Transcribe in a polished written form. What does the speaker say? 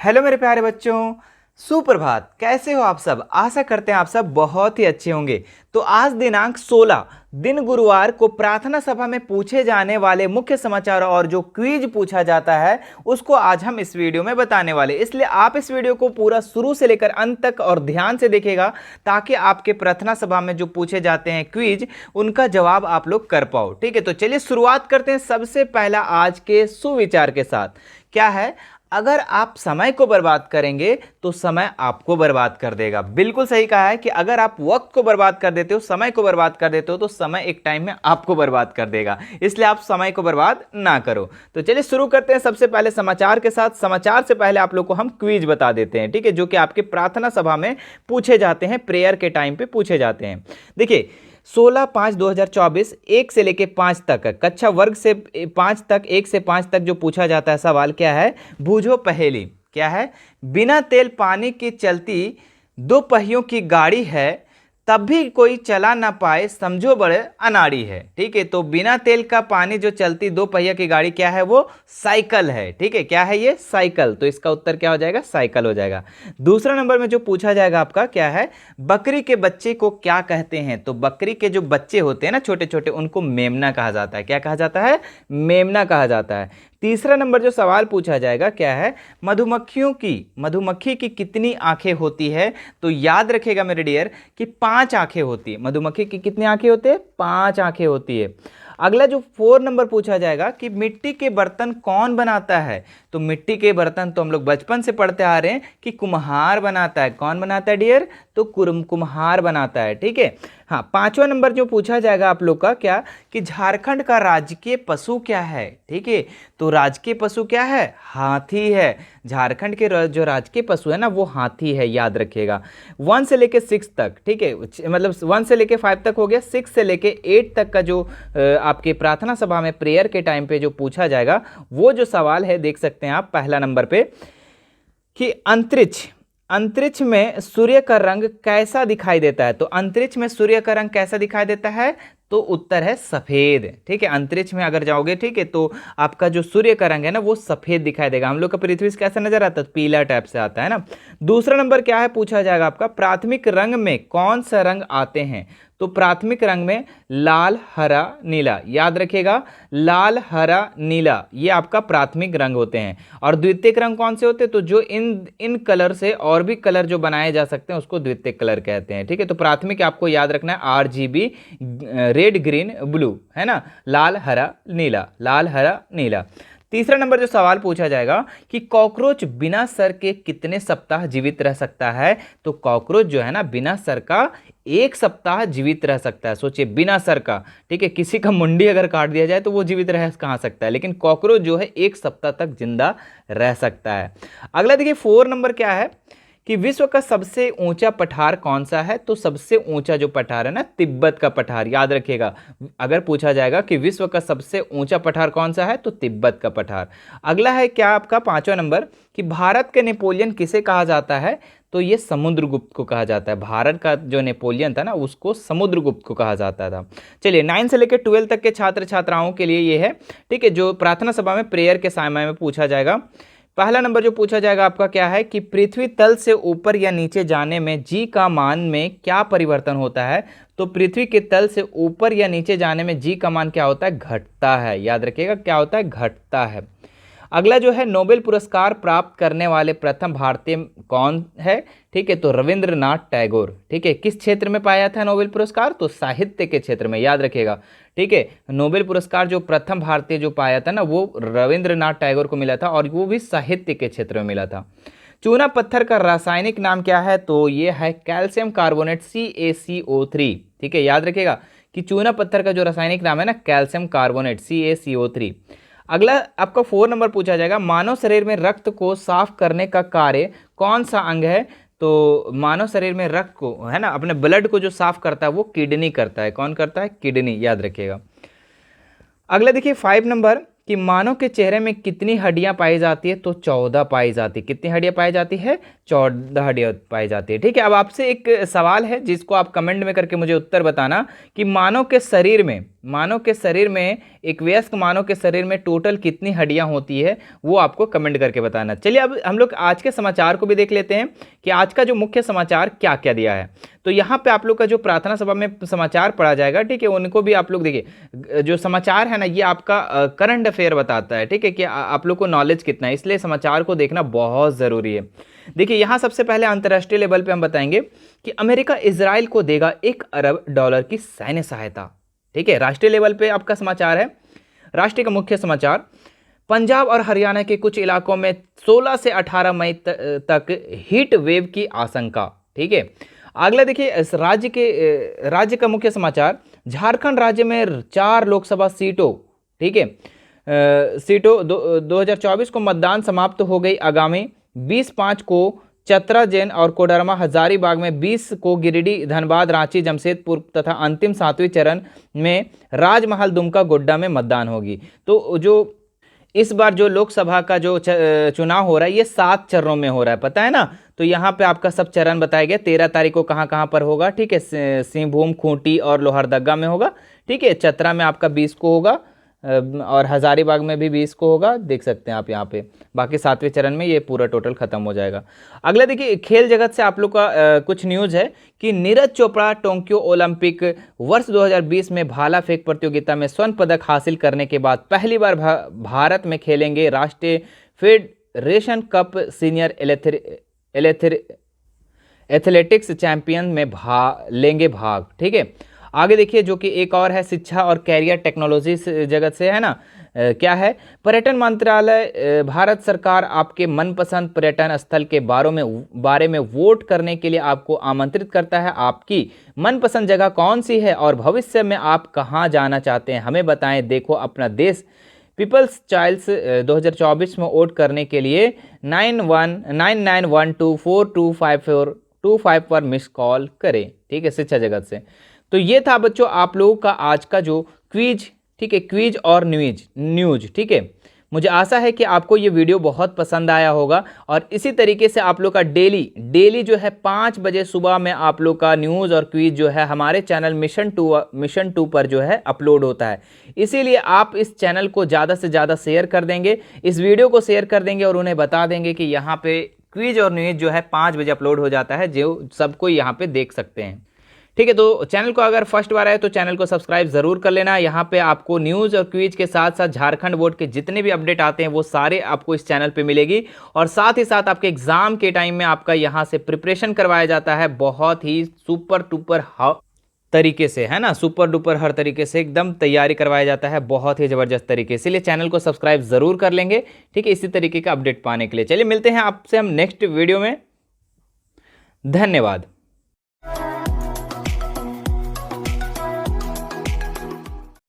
Hello मेरे प्यारे बच्चों, सुप्रभात। कैसे हो आप सब? आशा करते हैं आप सब बहुत ही अच्छे होंगे। तो आज दिनांक 16 दिन गुरुवार को प्रार्थना सभा में पूछे जाने वाले मुख्य समाचार और जो क्विज पूछा जाता है उसको आज हम इस वीडियो में बताने वाले। इसलिए आप इस वीडियो को पूरा शुरू से लेकर अंत तक और ध्यान से देखिएगा ताकि आपके प्रार्थना सभा में जो पूछे जाते हैं क्विज उनका जवाब आप लोग कर पाओ। ठीक है, तो चलिए शुरुआत करते हैं सबसे पहला आज के सुविचार के साथ। क्या है? अगर आप समय को बर्बाद करेंगे तो समय आपको बर्बाद कर देगा। बिल्कुल सही कहा है कि अगर आप वक्त को बर्बाद कर देते हो, समय को बर्बाद कर देते हो तो समय एक टाइम में आपको बर्बाद कर देगा। इसलिए आप समय को बर्बाद ना करो। तो चलिए शुरू करते हैं सबसे पहले समाचार के साथ। समाचार से पहले आप लोग को हम क्विज बता देते हैं, ठीक है, जो कि आपके प्रार्थना सभा में पूछे जाते हैं, प्रेयर के टाइम पे पूछे जाते हैं। देखिए 16/5/2024 1 से लेके 5 तक कक्षा वर्ग से 5 तक 1 से 5 तक जो पूछा जाता है सवाल क्या है? बूझो पहेली। क्या है? बिना तेल पानी की चलती दो पहियों की गाड़ी है, तब भी कोई चला ना पाए, समझो बड़े अनाड़ी है। ठीक है, तो बिना तेल का पानी जो चलती दो पहिया की गाड़ी क्या है? वो साइकिल है। ठीक है, क्या है ये? साइकिल। तो इसका उत्तर क्या हो जाएगा? साइकिल हो जाएगा। दूसरा नंबर में जो पूछा जाएगा आपका क्या है? बकरी के बच्चे को क्या कहते हैं? तो बकरी के जो बच्चे होते हैं ना छोटे छोटे, उनको मेमना कहा जाता है। क्या कहा जाता है? मेमना कहा जाता है। तीसरा नंबर जो सवाल पूछा जाएगा क्या है? मधुमक्खी की कितनी आंखें होती है? तो याद रखिएगा मेरे डियर कि 5 आंखें होती है। मधुमक्खी की कितनी आंखें होती है? 5 आंखें होती है। अगला जो 4 नंबर पूछा जाएगा कि मिट्टी के बर्तन कौन बनाता है? तो मिट्टी के बर्तन तो हम लोग बचपन से पढ़ते आ रहे हैं कि कुम्हार बनाता है। कौन बनाता है डियर? तो कुम्हार बनाता है। ठीक है, हाँ। 5वां नंबर जो पूछा जाएगा आप लोग का क्या कि झारखंड का राजकीय पशु क्या है? ठीक है, तो राजकीय पशु क्या है? हाथी है। झारखंड के जो राजकीय पशु है ना वो हाथी है, याद रखिएगा। 1 से लेके 6 तक, ठीक है, मतलब 1 से लेके 5 तक हो गया। 6 से लेके 8 तक का जो आपके प्रार्थना सभा में प्रेयर के टाइम पे जो पूछा जाएगा वो जो सवाल है देख सकते हैं आप पहला नंबर पे कि अंतरिक्ष में सूर्य का रंग कैसा दिखाई देता है? तो अंतरिक्ष में सूर्य का रंग कैसा दिखाई देता है? तो उत्तर है सफेद। ठीक है, अंतरिक्ष में अगर जाओगे, ठीक है, तो आपका जो सूर्य का रंग है ना वो सफेद दिखाई देगा। हम लोग का पृथ्वी से कैसा नजर आता है? पीला टाइप से आता है ना। दूसरा नंबर क्या है पूछा जाएगा आपका? प्राथमिक रंग में कौन सा रंग आते हैं? तो प्राथमिक रंग में लाल, हरा, नीला। याद रखिएगा, लाल, हरा, नीला ये आपका प्राथमिक रंग होते हैं। और द्वितीयक रंग कौन से होते हैं? तो जो इन कलर से और भी कलर जो बनाए जा सकते हैं उसको द्वितीयक कलर कहते हैं। ठीक है, तो प्राथमिक आपको याद रखना है RGB, रेड, ग्रीन, ब्लू, है ना। लाल, हरा, नीला, लाल, हरा, नीला। तीसरा नंबर जो सवाल पूछा जाएगा कि कॉकरोच बिना सर के कितने सप्ताह जीवित रह सकता है? तो कॉकरोच जो है ना बिना सर का 1 सप्ताह जीवित रह सकता है। सोचिए, बिना सर का। ठीक है, किसी का मुंडी अगर काट दिया जाए तो वो जीवित रह कहाँ सकता है, लेकिन कॉकरोच जो है 1 सप्ताह तक जिंदा रह सकता है। अगला देखिए 4 नंबर क्या है कि विश्व का सबसे ऊंचा पठार कौन सा है? तो सबसे ऊंचा जो पठार है ना, तिब्बत का पठार। याद रखिएगा, अगर पूछा जाएगा कि विश्व का सबसे ऊंचा पठार कौन सा है तो तिब्बत का पठार। अगला है क्या आपका 5वां नंबर कि भारत के नेपोलियन किसे कहा जाता है? तो ये समुद्रगुप्त को कहा जाता है। भारत का जो नेपोलियन था ना उसको समुद्रगुप्त को कहा जाता था। चलिए 9 से लेकर 12 तक के छात्र छात्राओं के लिए ये है, ठीक है, जो प्रार्थना सभा में प्रेयर के समय में पूछा जाएगा। पहला नंबर जो पूछा जाएगा आपका क्या है कि पृथ्वी तल से ऊपर या नीचे जाने में जी का मान में क्या परिवर्तन होता है? तो पृथ्वी के तल से ऊपर या नीचे जाने में जी का मान क्या होता है? घटता है। याद रखिएगा, क्या होता है? घटता है। अगला जो है नोबेल पुरस्कार प्राप्त करने वाले प्रथम भारतीय कौन है? ठीक है, तो रविंद्रनाथ टैगोर। ठीक है, किस क्षेत्र में पाया था नोबेल पुरस्कार? तो साहित्य के क्षेत्र में। याद रखिएगा, ठीक है, नोबेल पुरस्कार जो प्रथम भारतीय जो पाया था ना वो रविंद्रनाथ टैगोर को मिला था और वो भी साहित्य के क्षेत्र में मिला था। चूना पत्थर का रासायनिक नाम क्या है? तो ये है कैल्शियम कार्बोनेट CaCO3। ठीक है, याद रखिएगा कि चूना पत्थर का जो रासायनिक नाम है ना कैल्शियम कार्बोनेट CaCO3। अगला आपका 4 नंबर पूछा जाएगा मानव शरीर में रक्त को साफ करने का कार्य कौन सा अंग है? तो मानव शरीर में रक्त को, है ना, अपने ब्लड को जो साफ करता है वो किडनी करता है। कौन करता है? किडनी। याद रखिएगा। अगला देखिए 5 नंबर कि मानव के चेहरे में कितनी हड्डियां पाई जाती है? तो 14 पाई जाती है। कितनी हड्डियां पाई जाती है? 14 हड्डियां पाई जाती है। ठीक है, अब आपसे एक सवाल है जिसको आप कमेंट में करके मुझे उत्तर बताना कि मानव के शरीर में मानव के शरीर में, एक वयस्क मानव के शरीर में टोटल कितनी हड्डियां होती है वो आपको कमेंट करके बताना। चलिए अब हम लोग आज के समाचार को भी देख लेते हैं कि आज का जो मुख्य समाचार क्या क्या दिया है। तो यहाँ पे आप लोग का जो प्रार्थना सभा में समाचार पढ़ा जाएगा, ठीक है, उनको भी आप लोग देखिए, जो समाचार है ना ये आपका करंट अफेयर बताता है, ठीक है, कि आप लोग को नॉलेज कितना है, इसलिए समाचार को देखना बहुत ज़रूरी है। देखिए यहाँ सबसे पहले अंतर्राष्ट्रीय लेवल पे हम बताएंगे कि अमेरिका इजराइल को देगा $1 अरब की सैन्य सहायता, ठीक है, राष्ट्रीय लेवल पे आपका समाचार है। राष्ट्रीय का मुख्य समाचार, पंजाब और हरियाणा के कुछ इलाकों में 16 से 18 मई तक हीट वेव की आशंका, ठीक है। अगला देखिए इस राज्य का मुख्य समाचार, झारखंड राज्य में 4 लोकसभा सीटों, ठीक है, सीटों 2024 को मतदान समाप्त हो गई। आगामी 20/5 को चतरा, जैन और कोडरमा, हजारीबाग में 20 को गिरिडीह, धनबाद, रांची, जमशेदपुर तथा अंतिम 7वें चरण में राजमहल, दुमका, गोड्डा में मतदान होगी। तो जो इस बार जो लोकसभा का जो चुनाव हो रहा है ये 7 चरणों में हो रहा है, पता है ना। तो यहाँ पे आपका सब चरण बताया गया, 13 तारीख को कहाँ कहाँ पर होगा, ठीक है, सिंहभूम, खूंटी और लोहरदगा में होगा, ठीक है, चतरा में आपका 20 को होगा और हजारीबाग में भी 20 को होगा, देख सकते हैं आप यहाँ पे। बाकी 7वें चरण में ये पूरा टोटल खत्म हो जाएगा। अगला देखिए खेल जगत से आप लोग का कुछ न्यूज़ है कि नीरज चोपड़ा टोक्यो ओलंपिक वर्ष 2020 में भाला फेंक प्रतियोगिता में स्वर्ण पदक हासिल करने के बाद पहली बार भारत में खेलेंगे राष्ट्रीय federation cup senior athletics champion में लेंगे भाग, ठीक है। आगे देखिए जो कि एक और है शिक्षा और कैरियर टेक्नोलॉजी जगत से है ना, क्या है, पर्यटन मंत्रालय भारत सरकार आपके मनपसंद पर्यटन स्थल के बारे में वोट करने के लिए आपको आमंत्रित करता है। आपकी मनपसंद जगह कौन सी है और भविष्य में आप कहां जाना चाहते हैं, हमें बताएं। देखो अपना देश, पीपल्स चाइल्ड्स 2024 में वोट करने के लिए 99122425 पर मिस कॉल करें, ठीक है, शिक्षा जगत से। तो ये था बच्चों आप लोगों का आज का जो क्विज, ठीक है, क्विज और न्यूज, ठीक है। मुझे आशा है कि आपको ये वीडियो बहुत पसंद आया होगा और इसी तरीके से आप लोग का डेली जो है 5 बजे सुबह में आप लोग का न्यूज़ और क्विज जो है हमारे चैनल मिशन 2 पर जो है अपलोड होता है। इसीलिए आप इस चैनल को ज़्यादा से ज़्यादा शेयर कर देंगे, इस वीडियो को शेयर कर देंगे और उन्हें बता देंगे कि यहाँ पे क्विज और न्यूज जो है 5 बजे अपलोड हो जाता है, जो सबको यहाँ पे देख सकते हैं, ठीक है। तो चैनल को अगर फर्स्ट बार आए तो चैनल को सब्सक्राइब जरूर कर लेना। यहाँ पे आपको न्यूज़ और क्विज के साथ साथ झारखंड बोर्ड के जितने भी अपडेट आते हैं वो सारे आपको इस चैनल पे मिलेगी और साथ ही साथ आपके एग्जाम के टाइम में आपका यहाँ से प्रिपरेशन करवाया जाता है बहुत ही सुपर डुपर तरीके से, है ना, सुपर डुपर हर तरीके से एकदम तैयारी करवाया जाता है बहुत ही ज़बरदस्त तरीके से। इसलिए चैनल को सब्सक्राइब ज़रूर कर लेंगे, ठीक है, इसी तरीके का अपडेट पाने के लिए। चलिए मिलते हैं आपसे हम नेक्स्ट वीडियो में, धन्यवाद।